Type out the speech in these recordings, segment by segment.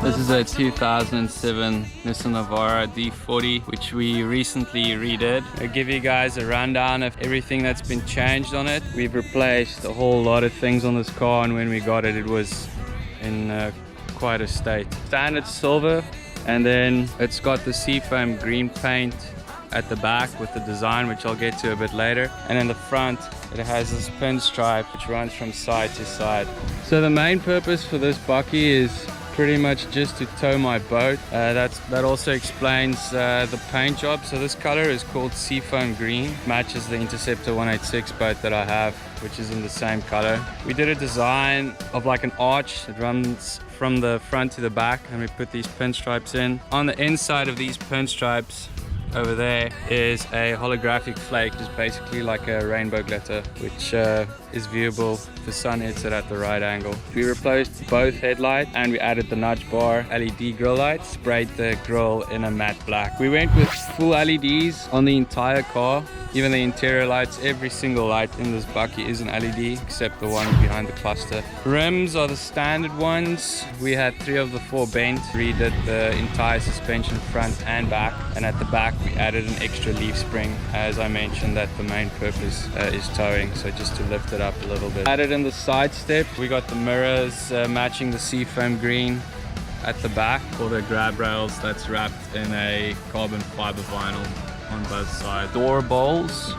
This is a 2007 Nissan Navara D40, which we recently redid. I'll give you guys a rundown of everything that's been changed on it. We've replaced a whole lot of things on this car, and when we got it, it was in quite a state. Standard silver, and then it's got the seafoam green paint at the back with the design, which I'll get to a bit later. And in the front, it has this pinstripe which runs from side to side. So the main purpose for this bucky is pretty much just to tow my boat. That also explains the paint job. So this color is called seafoam green, matches the Interceptor 186 boat that I have, which is in the same color. We did a design of like an arch that runs from the front to the back, and we put these pinstripes in. On the inside of these pinstripes over there is a holographic flake, just basically like a rainbow glitter, which is viewable if the sun hits it at the right angle. We replaced both headlights, and we added the nudge bar LED grille lights, sprayed the grille in a matte black. We went with full LEDs on the entire car, even the interior lights. Every single light in this bucky is an LED except the one behind the cluster. Rims are the standard ones. We had 3 of the 4 bent. Redid the entire suspension front and back, and at the back we added an extra leaf spring. As I mentioned, that the main purpose is towing, so just to lift it up a little bit. Added in the side step, we got the mirrors matching the seafoam green at the back for the grab rails. That's wrapped in a carbon fiber vinyl on both sides. Door bowls,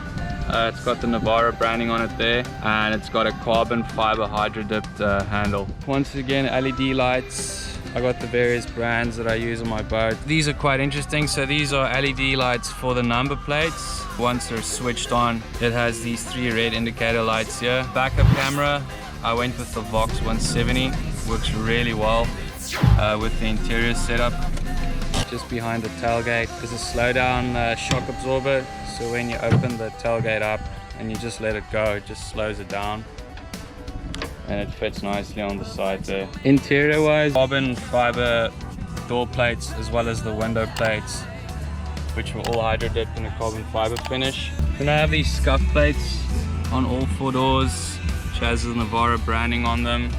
it's got the Navara branding on it there, and it's got a carbon fiber hydro dipped handle. Once again, LED lights. I got the various brands that I use on my boat. These are quite interesting. So these are LED lights for the number plates. Once they're switched on, it has these 3 red indicator lights here. Backup camera, I went with the Vox 170. Works really well with the interior setup. Just behind the tailgate is a slow down shock absorber. So when you open the tailgate up and you just let it go, it just slows it down, and it fits nicely on the side there. Interior wise, carbon fiber door plates as well as the window plates, which were all hydro dipped in a carbon fiber finish. Then I have these scuff plates on all 4 doors, which has the Navara branding on them.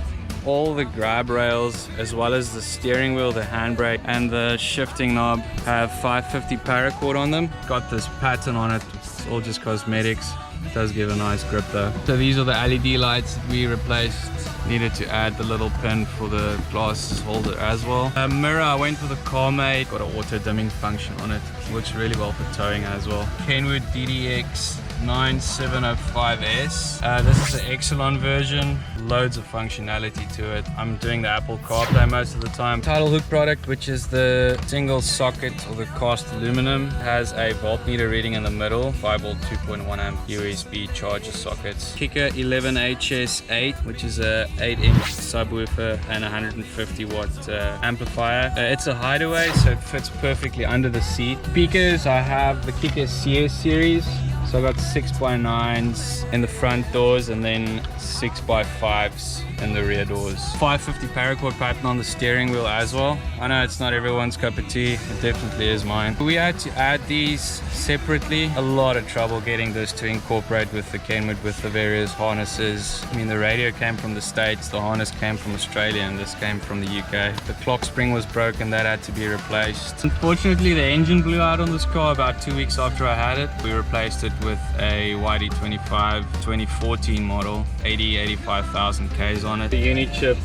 All the grab rails, as well as the steering wheel, the handbrake, and the shifting knob have 550 paracord on them. Got this pattern on it. It's all just cosmetics. It does give a nice grip though. So these are the LED lights that we replaced. Needed to add the little pin for the glass holder as well. Mirror, I went for the CarMate. Got an auto dimming function on it. Works really well for towing as well. Kenwood DDX 9705S. This is an Exelon version. Loads of functionality to it. I'm doing the Apple CarPlay most of the time. Tidal hook product, which is the single socket or the cast aluminum. It has a voltmeter reading in the middle. 5-volt 2.1 amp USB charger sockets. Kicker 11HS8, which is a 8-inch subwoofer and 150 watt amplifier. It's a hideaway, so it fits perfectly under the seat. Speakers, I have the Kicker CS series. So I got 6x9s in the front doors and then 6x5s in the rear doors. 550 paracord pattern on the steering wheel as well. I know it's not everyone's cup of tea, it definitely is mine. We had to add these separately. A lot of trouble getting this to incorporate with the Kenwood, with the various harnesses. I mean, the radio came from the States, the harness came from Australia, and this came from the UK. The clock spring was broken, that had to be replaced. Unfortunately, the engine blew out on this car about 2 weeks after I had it. We replaced it with a YD25 2014 model, 85,000 Ks on it. The Unichip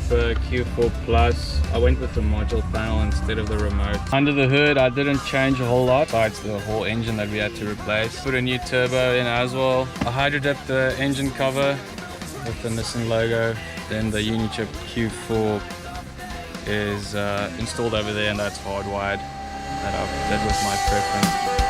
Q4 Plus, I went with the module panel instead of the remote. Under the hood, I didn't change a whole lot, besides the whole engine that we had to replace. Put a new turbo in as well. I hydro dipped the engine cover with the Nissan logo. Then the Unichip Q4 is installed over there, and that's hardwired. That I did with my preference.